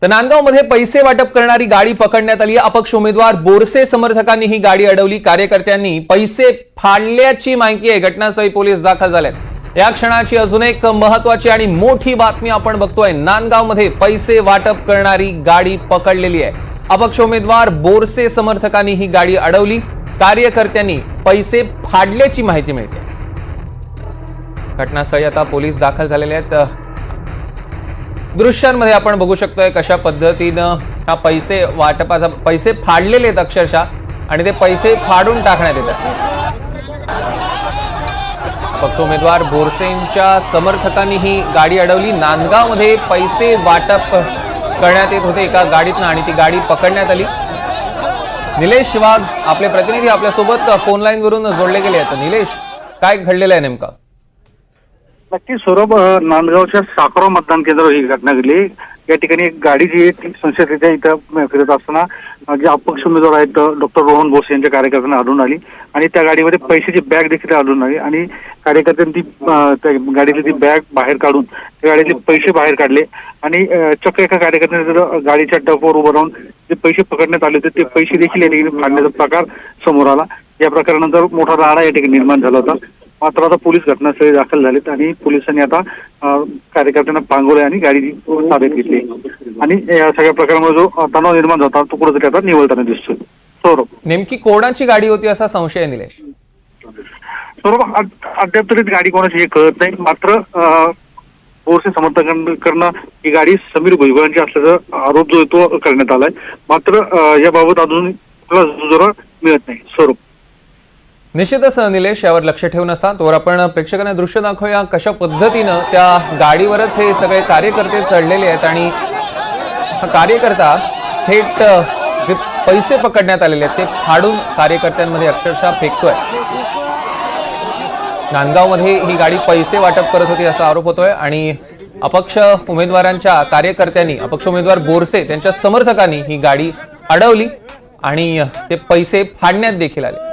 तर नांदगावमध्ये पैसे वाटप करणारी गाडी पकडण्यात आली। अपक्ष उमेदवार बोरसे समर्थकांनी ही गाडी अडवली। कार्यकर्त्यांनी पैसे फाडल्याची माहिती आहे। घटनास्थळी पोलीस दाखल झालेत। या क्षणाची अजून एक महत्त्वाची आणि मोठी बातमी आपण बघतोय। नांदगावमध्ये पैसे वाटप करणारी गाडी पकडलेली आहे। अपक्ष उमेदवार बोरसे समर्थकांनी ही गाडी अडवली। कार्यकर्त्यांनी पैसे फाडल्याची माहिती मिळते। घटनास्थळी आता पोलीस दाखल झालेले आहेत। दृश्यांमध्ये आपण बघू शकतोय कशा पद्धतीनं हा पैसे वाटपाचा पैसे फाडलेले आहेत अक्षरशः, आणि ते पैसे फाडून टाकण्यात येतात। अपक्ष उमेदवार बोरसेंच्या समर्थकांनी ही गाडी अडवली। नांदगावमध्ये पैसे वाटप करण्यात येत होते एका गाडीतनं, आणि ती गाडी पकडण्यात आली। निलेश वाघ आपले प्रतिनिधी आपल्यासोबत फोन लाईन वरून जोडले गेले आहेत। निलेश, काय घडलेलं आहे नेमकं? नक्की सौरभ, नांदगावच्या साखरो मतदान केंद्रावर ही घटना घडली। या ठिकाणी एक गाडी जी संशयितरित्या इथं फिरत असताना जे अपक्ष उमेदवार आहेत डॉक्टर रोहन बोरसे यांच्या कार्यकर्त्यांना आढळून आली, आणि त्या गाडीमध्ये पैशाची बॅग देखील आढळून आली, आणि कार्यकर्त्यांनी ती गाडीतली ती बॅग बाहेर काढून त्या गाडीतले पैसे बाहेर काढले, आणि चक्क एका कार्यकर्त्याने गाडीच्या टपवर उभं राहून जे पैसे पकडण्यात आले होते ते पैसे देखील या ठिकाणी फाडण्याचा प्रकार समोर आला। या प्रकारानंतर मोठा राडा या ठिकाणी निर्माण झाला होता। मात्र आता पोलीस घटनास्थळी दाखल झालेत, आणि पोलिसांनी आता कार्यकर्त्यांना पांगवले आणि गाडी ताब्यात घेतली, आणि या सगळ्या प्रकारामुळे जो तणाव निर्माण होता तो कुठेतरी आता निवळताना दिसतोय। सौरभ, नेमकी कोणाची गाडी होती असा संशय आहे निलेश? सौरभ, अद्याप तरी गाडी कोणाची हे कळत नाही। मात्र बोरसे समर्थकांकडनं ही गाडी समीर भुजबळांची असल्याचा आरोप जो आहे तो करण्यात आलाय। मात्र याबाबत अजून दुजोरा मिळत नाही। सौरभ, निश्चितच निलेश, यावर लक्ष ठेवून असता तोवर आपण प्रेक्षकांना दृश्य दाखवूया कशा पद्धतीनं त्या गाडीवरच हे सगळे कार्यकर्ते चढलेले आहेत, आणि हा कार्यकर्ता थेट जे पैसे पकडण्यात आलेले आहेत ते फाडून कार्यकर्त्यांमध्ये अक्षरशः फेकतोय। नांदगावमध्ये ही गाडी पैसे वाटप करत होती असा आरोप होतोय, आणि अपक्ष उमेदवारांच्या कार्यकर्त्यांनी, अपक्ष उमेदवार बोरसे त्यांच्या समर्थकांनी ही गाडी अडवली आणि ते पैसे फाडण्यात देखील आले।